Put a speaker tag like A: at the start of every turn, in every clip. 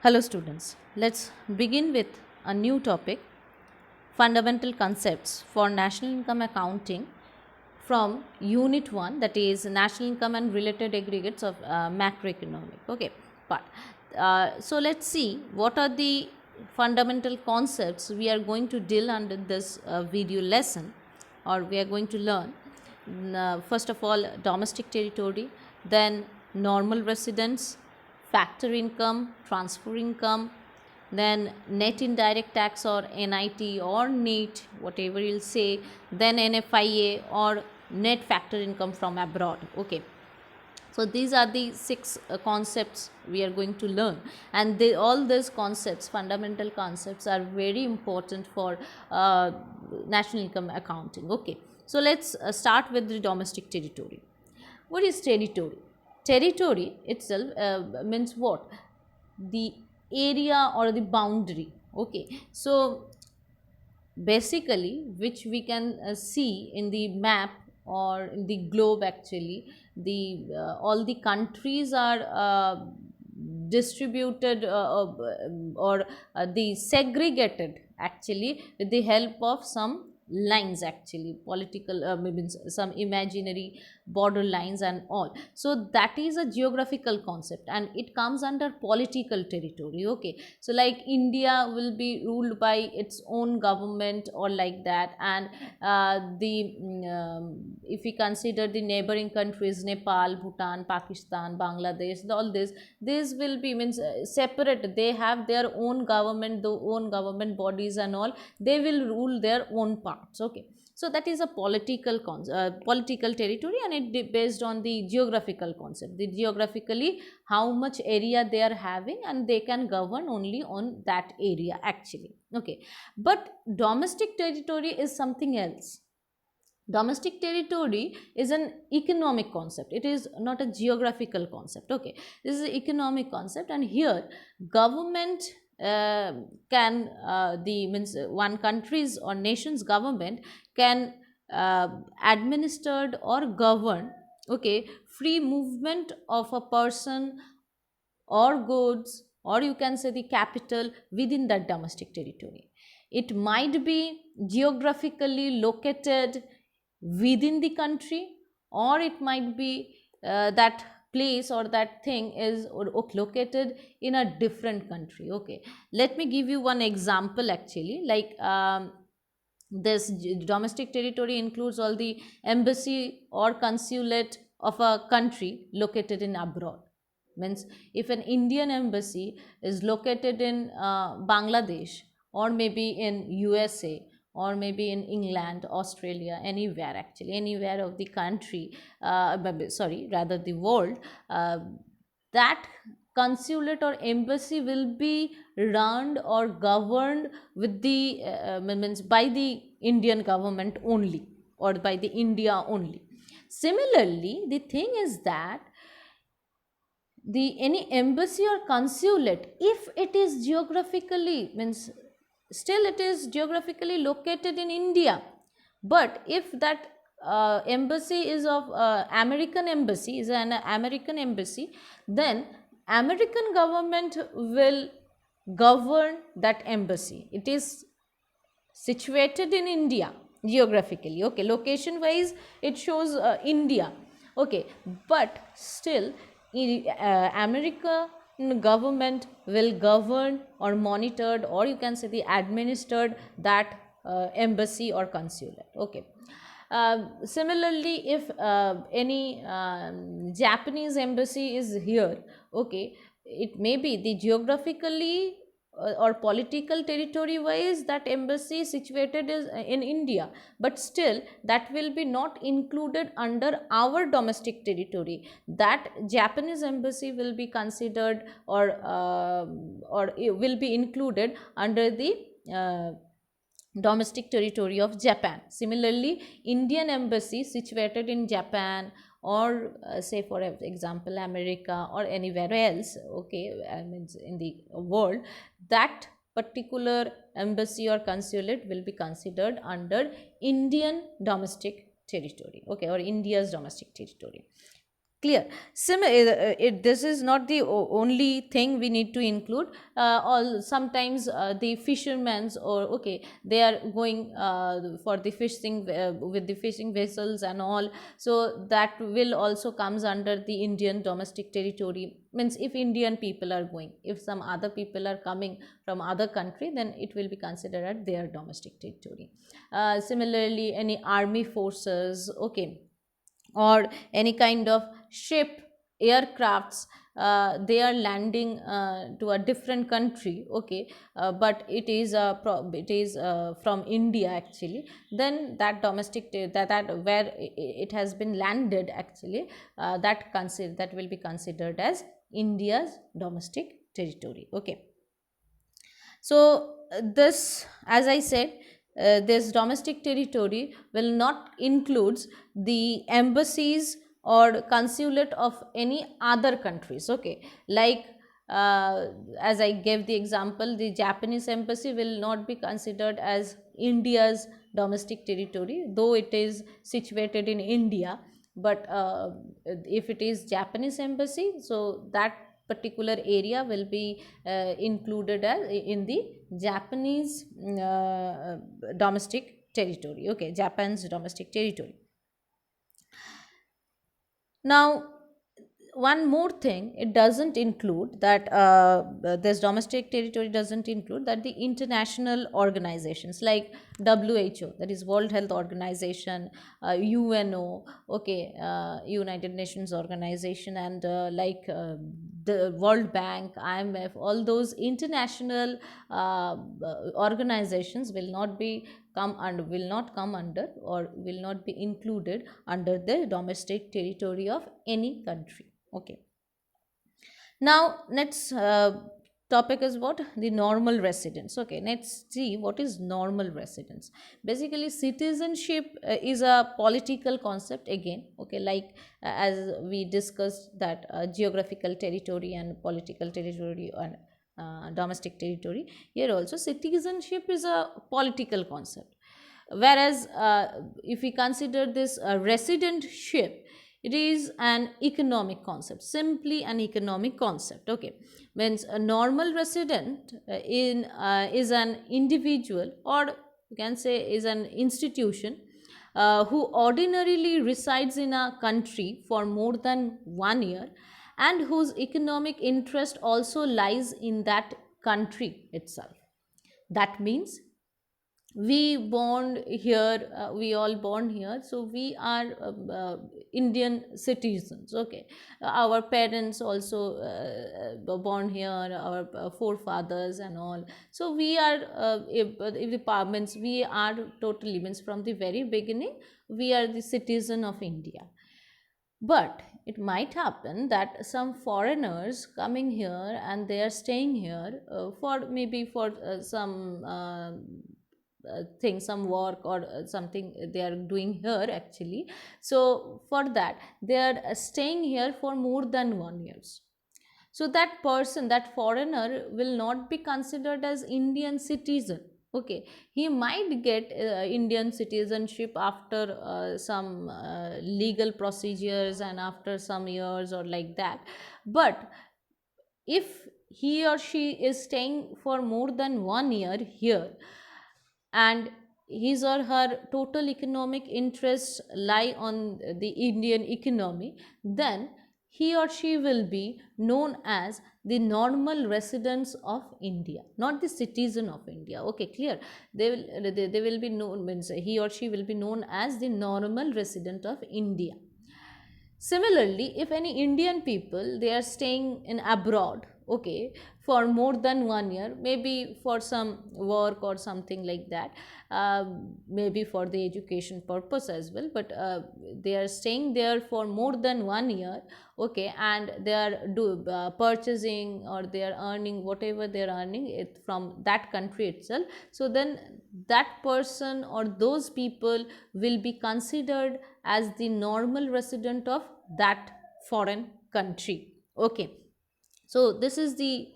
A: Hello students, let's begin with a new topic, fundamental concepts for national income accounting from unit 1, that is national income and related aggregates of macroeconomic. Okay, but so let's see what are the fundamental concepts we are going to deal under this video lesson, or we are going to learn. First of all, domestic territory, then normal residence, factor income, transfer income, then net indirect tax or NIT or NEAT, whatever you'll say, then NFIA or net factor income from abroad. Okay, so these are the six concepts we are going to learn, and all these concepts, fundamental concepts, are very important for national income accounting. Okay, so let's start with the domestic territory. What is territory? Territory itself means what? The area or the boundary. Okay, so basically, which we can see in the map or in the globe, actually the all the countries are distributed or the segregated actually with the help of some lines, actually political means some imaginary border lines and all. So that is a geographical concept and it comes under political territory. Okay, so like India will be ruled by its own government or like that, and if we consider the neighboring countries, Nepal, Bhutan, Pakistan, Bangladesh, all this will be means separate. They have their own government, the own government bodies and all. They will rule their own parts. Okay, so that is a political territory, and it based on the geographical concept, the geographically how much area they are having, and they can govern only on that area actually. Okay, but domestic territory is something else. Domestic territory is an economic concept, it is not a geographical concept. Okay, this is an economic concept, and here government uh, can the means one country's or nation's government can administered or govern, okay, free movement of a person or goods, or you can say the capital within that domestic territory. It might be geographically located within the country, or it might be that place or that thing is located in a different country. Okay, let me give you one example actually, like this domestic territory includes all the embassy or consulate of a country located in abroad. Means if an Indian embassy is located in Bangladesh, or maybe in USA, or maybe in England, Australia, anywhere, actually anywhere of the country, sorry, rather the world, that consulate or embassy will be run or governed with the means by the Indian government only, or by the India only. Similarly, the thing is that the any embassy or consulate, if it is geographically means still it is geographically located in India, but if that embassy is of American embassy, is an American embassy, then American government will govern that embassy. It is situated in India geographically. Okay, location wise it shows India. Okay, but still American government will govern or monitored, or you can say the administered that embassy or consulate. Okay, similarly, if any Japanese embassy is here, okay, it may be the geographically or political territory wise that embassy situated is in India, but still that will be not included under our domestic territory. That Japanese embassy will be considered or it will be included under the domestic territory of Japan. Similarly, Indian embassy situated in Japan, or say for example America or anywhere else, okay, I mean in the world, that particular embassy or consulate will be considered under Indian domestic territory, okay, or India's domestic territory. Clear. This is not the only thing we need to include. All sometimes the fishermen's, or okay, they are going for the fishing with the fishing vessels and all. So that will also comes under the Indian domestic territory. Means if Indian people are going, if some other people are coming from other country, then it will be considered as their domestic territory. Similarly, any army forces, okay, or any kind of ship, aircrafts, they are landing to a different country, okay, but it is from India actually, then that that where it has been landed actually, that will be considered as India's domestic territory, okay. So, this, as I said, this domestic territory will not includes the embassies or consulate of any other countries. Okay, like uh, as I gave the example, the Japanese embassy will not be considered as India's domestic territory, though it is situated in India. But if it is Japanese embassy, so that particular area will be included as in the Japanese domestic territory. Okay, Japan's domestic territory. Now, one more thing, it doesn't include that this domestic territory doesn't include that the international organizations like WHO, that is World Health Organization, UNO, okay, United Nations Organization, and the World Bank, IMF, all those international organizations will not be come and will not come under or will not be included under the domestic territory of any country, okay. Now next topic is what the normal residence, okay. Let's see what is normal residence. Basically citizenship is a political concept again, okay, like as we discussed that geographical territory and political territory and domestic territory, here also citizenship is a political concept. Whereas if we consider this residentship, it is an economic concept, simply an economic concept, okay. Means a normal resident in is an individual, or you can say is an institution who ordinarily resides in a country for more than 1 year, and whose economic interest also lies in that country itself. That means we born here, we all born here, so we are Indian citizens, okay. Our parents also were born here, our forefathers and all, so we are if departments, we are totally, means from the very beginning we are the citizen of India. But it might happen that some foreigners coming here and they are staying here for maybe for some thing, some work or something they are doing here actually. So for that they are staying here for more than 1 years. So that person, that foreigner will not be considered as Indian citizen, okay. He might get Indian citizenship after some legal procedures and after some years or like that. But if he or she is staying for more than 1 year here, and his or her total economic interests lie on the Indian economy, then he or she will be known as the normal residents of India, not the citizen of India. Okay, clear? They will be known, means he or she will be known as the normal resident of India. Similarly, if any Indian people they are staying in abroad, okay, for more than 1 year, maybe for some work or something like that, maybe for the education purpose as well, but they are staying there for more than 1 year, okay, and they are purchasing or they are earning whatever they are earning it from that country itself. So then that person or those people will be considered as the normal resident of that foreign country, okay. So this is the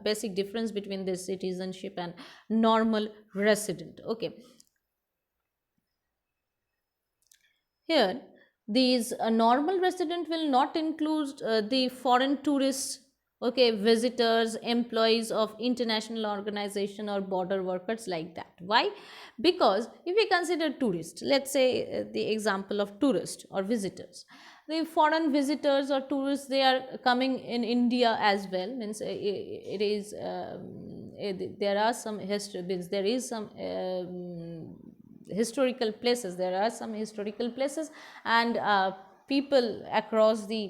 A: basic difference between this citizenship and normal resident, okay. Here these normal resident will not include the foreign tourists, okay, visitors, employees of international organization or border workers, like that. Why? Because if we consider tourists, let's say the example of tourists or visitors, the foreign visitors or tourists, they are coming in India as well, means it is there are some history, means there is some historical places, there are some historical places, and people across the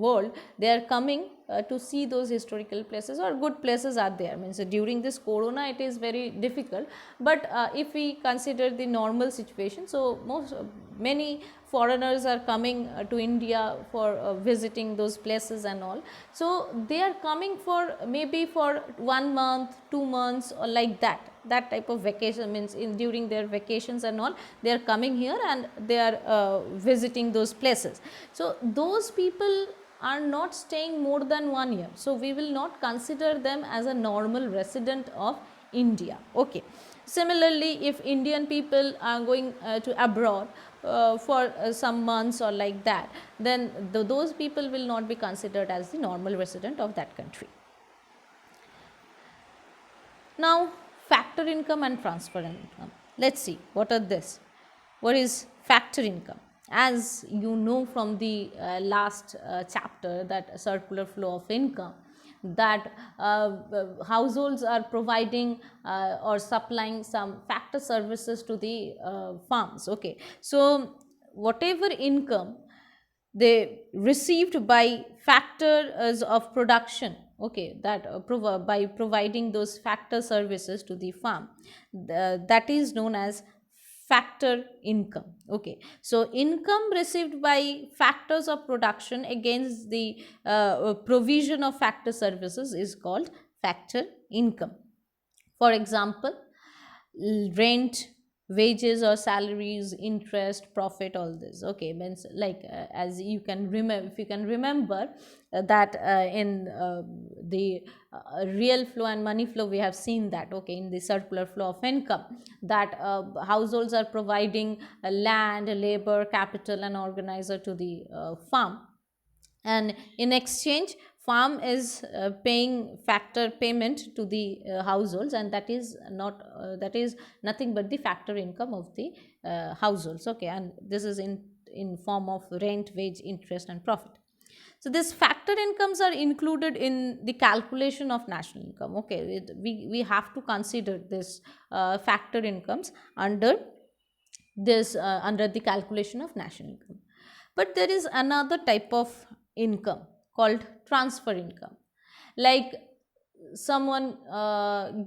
A: world, they are coming to see those historical places, or good places are there, means during this corona it is very difficult, but if we consider the normal situation, so most many foreigners are coming to India for visiting those places and all. So they are coming for maybe for 1 month, 2 months, or like that, that type of vacation, means in during their vacations and all, they are coming here and they are visiting those places. So those people are not staying more than 1 year, so we will not consider them as a normal resident of India. Okay. Similarly, if Indian people are going to abroad for some months or like that, then those people will not be considered as the normal resident of that country. Now, factor income and transfer income. Let's see what are this. What is factor income? As you know from the last chapter, that circular flow of income, that households are providing or supplying some factor services to the farms. Okay, so whatever income they received by factors of production, okay, that by providing those factor services to the farm, that is known as factor income. Okay, so income received by factors of production against the provision of factor services is called factor income. For example, rent, wages or salaries, interest, profit, all this. Okay, means like as you can remember, if you can remember that in the real flow and money flow, we have seen that, okay, in the circular flow of income, that households are providing land, labor, capital and organizer to the farm, and in exchange farm is paying factor payment to the households, and that is not that is nothing but the factor income of the households. Okay, and this is in form of rent, wage, interest and profit. So these factor incomes are included in the calculation of national income. Okay, we have to consider this factor incomes under this under the calculation of national income. But there is another type of income called transfer income. Like someone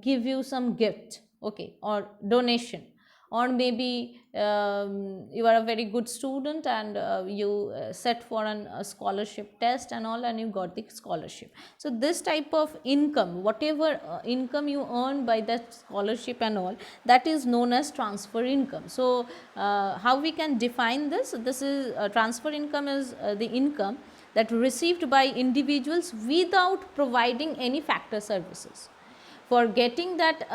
A: give you some gift, okay, or donation, or maybe you are a very good student and you set for a scholarship test and all, and you got the scholarship. So this type of income, whatever income you earn by that scholarship and all, that is known as transfer income. So how we can define this? This is transfer income is the income that received by individuals without providing any factor services. For getting that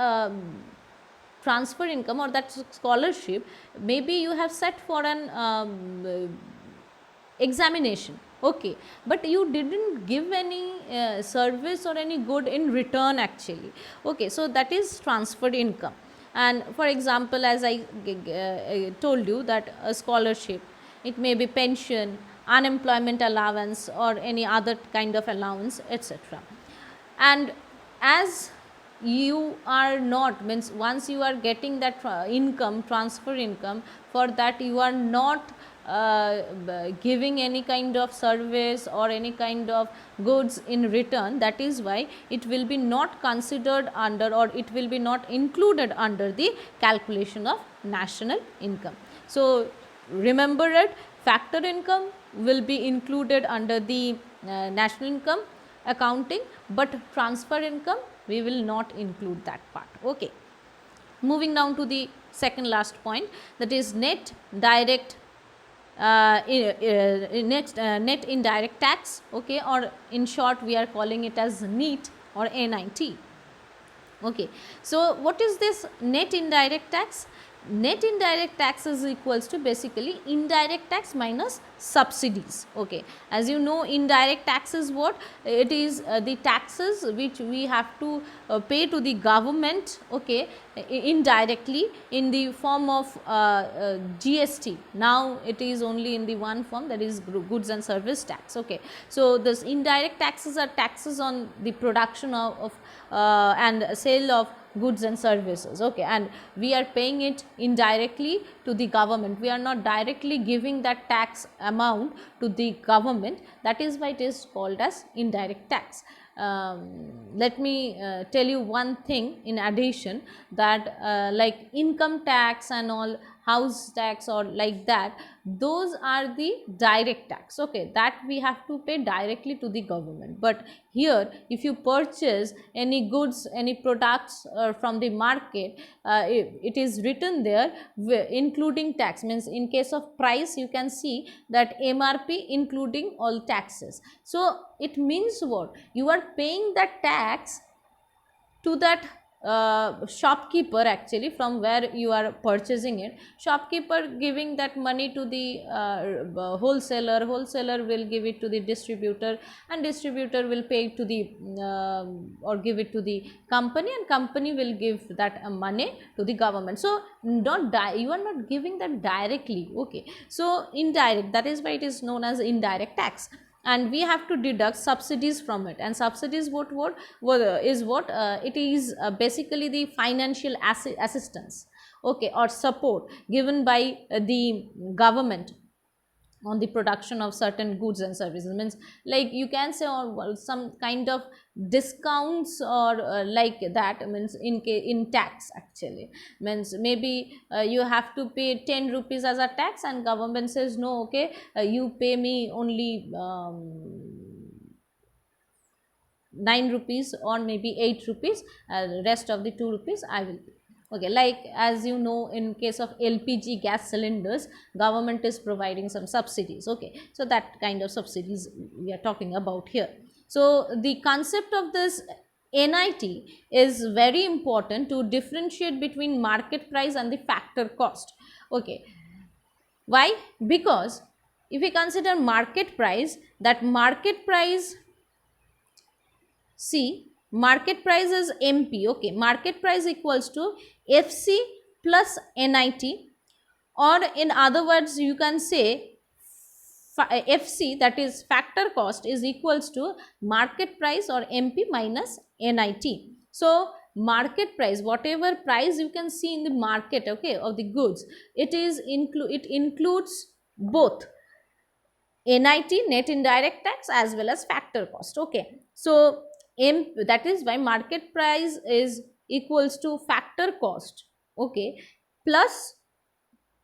A: transfer income or that scholarship, maybe you have set for an examination, okay, but you didn't give any service or any good in return actually. Okay, so that is transferred income. And for example, as I told you, that a scholarship, it may be pension, unemployment allowance or any other kind of allowance, etc. And as you are not, means once you are getting that income, transfer income, for that you are not giving any kind of service or any kind of goods in return, that is why it will be not considered under, or it will be not included under the calculation of national income. So remember it, factor income will be included under the national income accounting, but transfer income we will not include that part. Okay, moving down to the second last point, that is net direct net indirect tax. Okay, or in short we are calling it as NEET or NIT. Okay, so what is this net indirect tax? net indirect tax is equals to basically indirect tax minus subsidies. Okay, as you know, indirect tax is what it is, the taxes which we have to pay to the government, okay, indirectly in the form of GST. Now it is only in the one form, that is goods and service tax. Okay, so this indirect taxes are taxes on the production of and sale of goods and services. Okay, and we are paying it indirectly to the government, we are not directly giving that tax amount to the government, that is why it is called as indirect tax. Let me tell you one thing in addition, that like income tax and all, house tax or like that, those are the direct tax. Okay, that we have to pay directly to the government. But here if you purchase any goods, any products from the market, it is written there including tax, means in case of price you can see that MRP including all taxes. So it means what, you are paying that tax to that shopkeeper, actually from where you are purchasing it, shopkeeper giving that money to the wholesaler, wholesaler will give it to the distributor, and distributor will pay to the or give it to the company, and company will give that money to the government. So not you are not giving that directly. Okay, so indirect, that is why it is known as indirect tax. And we have to deduct subsidies from it, and subsidies what is what it is basically the financial assistance, okay, or support given by the government on the production of certain goods and services. Means like you can say, or some kind of discounts or like that, means in tax actually, means maybe you have to pay 10 rupees as a tax, and government says no, okay, you pay me only 9 rupees or maybe 8 rupees, rest of the 2 rupees I will pay. Okay, like as you know, in case of LPG gas cylinders, government is providing some subsidies. Okay, so that kind of subsidies we are talking about here. So the concept of this NIT is very important to differentiate between market price and the factor cost. Okay, why? Because if we consider market price, that market price, see, market price is MP. Okay, market price equals to FC plus NIT, or in other words you can say FC, that is factor cost, is equals to market price or MP minus NIT. So market price, whatever price you can see in the market, okay, of the goods, it includes both NIT, net indirect tax, as well as factor cost. Okay, so that is why market price is equals to factor cost, okay, plus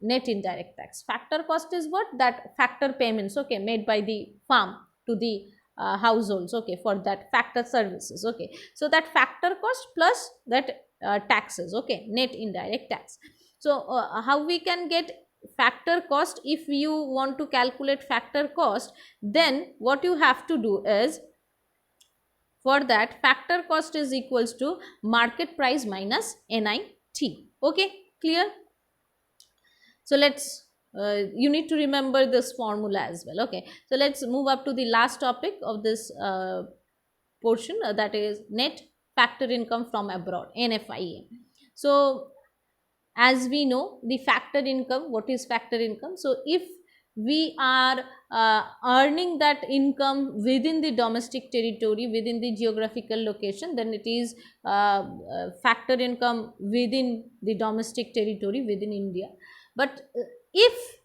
A: net indirect tax. Factor cost is what, that factor payments, okay, made by the farm to the households, okay, for that factor services. Okay, so that factor cost plus that taxes, okay, net indirect tax. So how we can get factor cost? If you want to calculate factor cost, then what you have to do is, for that, factor cost is equals to market price minus NIT. Okay, clear? So let's you need to remember this formula as well. Okay, so let's move up to the last topic of this portion, that is net factor income from abroad, NFIA. So as we know, the factor income, what is factor income? So if we are earning that income within the domestic territory, within the geographical location, then it is factor income within the domestic territory within India. But if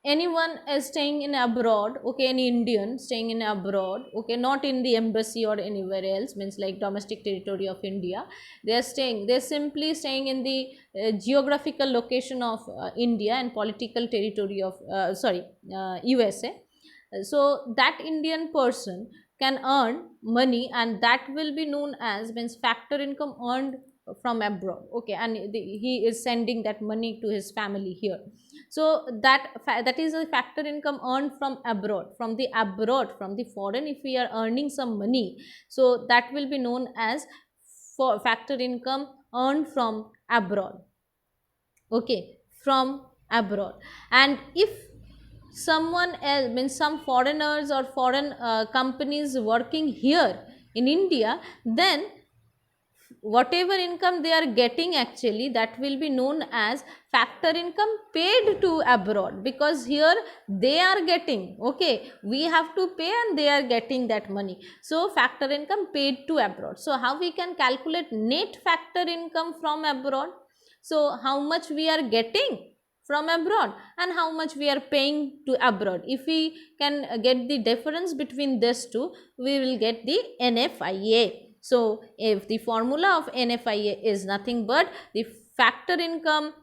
A: anyone is staying in abroad, okay, any Indian staying in abroad, okay, not in the embassy or anywhere else, means like domestic territory of India, they're simply staying in the geographical location of India and political territory of USA. So that Indian person can earn money, and that will be known as, means factor income earned from abroad. Okay, and he is sending that money to his family here. So that is a factor income earned from abroad, from the foreign. If we are earning some money, so that will be known as for factor income earned from abroad. okay, from abroad. And if someone else, means some foreigners or foreign companies working here in India, then whatever income they are getting, actually that will be known as factor income paid to abroad, because here they are getting, okay, we have to pay and they are getting that money. So factor income paid to abroad. So how we can calculate net factor income from abroad? So how much we are getting from abroad and how much we are paying to abroad, if we can get the difference between these two, we will get the NFIA. So if the formula of NFIA is nothing but the factor income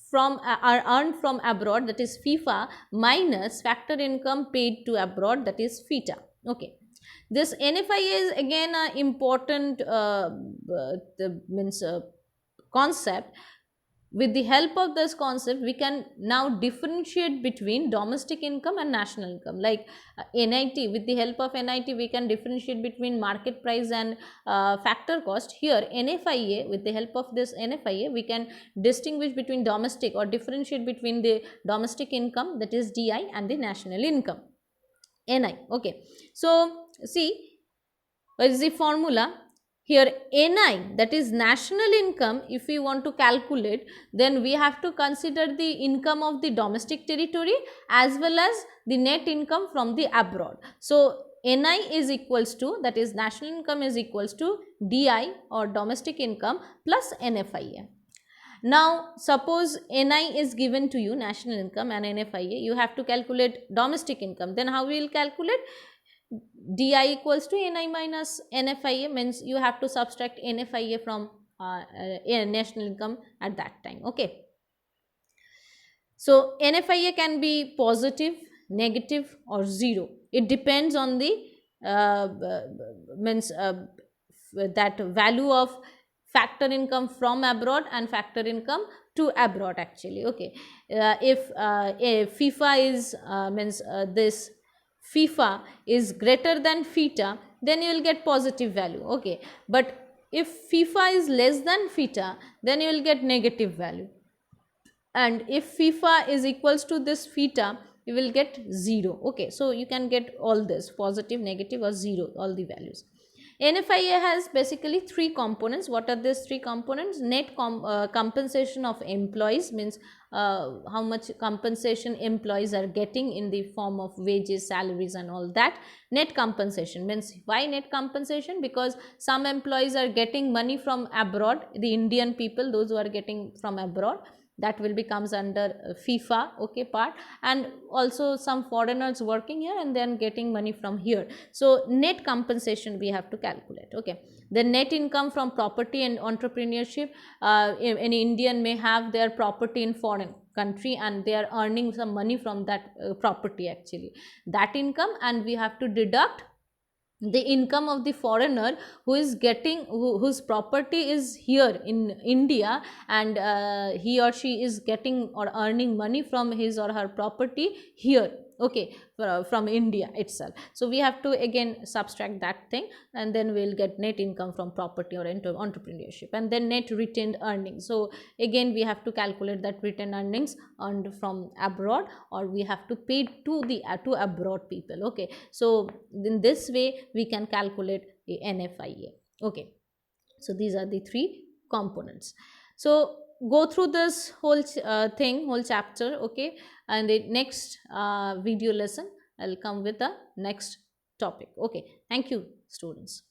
A: from are earned from abroad, that is FIFA, minus factor income paid to abroad, that is FITA. Okay, this NFIA is again a important means concept. With the help of this concept, we can now differentiate between domestic income and national income. Like NIT, with the help of NIT, we can differentiate between market price and factor cost. Here NFIA, with the help of this NFIA, we can distinguish between domestic, or differentiate between the domestic income, that is DI, and the national income, NI. Okay, so see, what is the formula? Here NI, that is national income, if we want to calculate, then we have to consider the income of the domestic territory as well as the net income from the abroad. So NI is equals to, that is national income is equals to DI, or domestic income, plus NFIA. Now suppose NI is given to you, national income, and NFIA, you have to calculate domestic income. Then how we will calculate? DI equals to NI minus NFIA, means you have to subtract NFIA from national income at that time. Okay, so NFIA can be positive, negative, or 0. It depends on the means that value of factor income from abroad and factor income to abroad, actually. Okay, if FIFA is means this FIFA is greater than FITA, then you will get positive value. Okay, but if FIFA is less than FITA, then you will get negative value. And if FIFA is equals to this FITA, you will get 0. Okay, so you can get all this, positive, negative, or 0, all the values. NFIA has basically 3 components. What are these 3 components? Net compensation of employees, means how much compensation employees are getting in the form of wages, salaries, and all that. Net compensation means, why net compensation? Because some employees are getting money from abroad, the Indian people, those who are getting from abroad, that will becomes under FIFA, okay, part. And also some foreigners working here and then getting money from here. So net compensation we have to calculate. Okay, the net income from property and entrepreneurship, an Indian may have their property in foreign country and they are earning some money from that property, actually, that income, and we have to deduct the income of the foreigner who is getting, whose property is here in India, and he or she is getting or earning money from his or her property here, okay, from India itself. So we have to again subtract that thing, and then we will get net income from property or entrepreneurship, and then net retained earnings. So again we have to calculate that retained earnings earned from abroad, or we have to pay to the to abroad people. Okay, so in this way we can calculate the NFIA. Okay, so these are the 3 components. So go through this whole whole chapter. Okay, and the next video lesson I'll come with the next topic. Okay, thank you, students.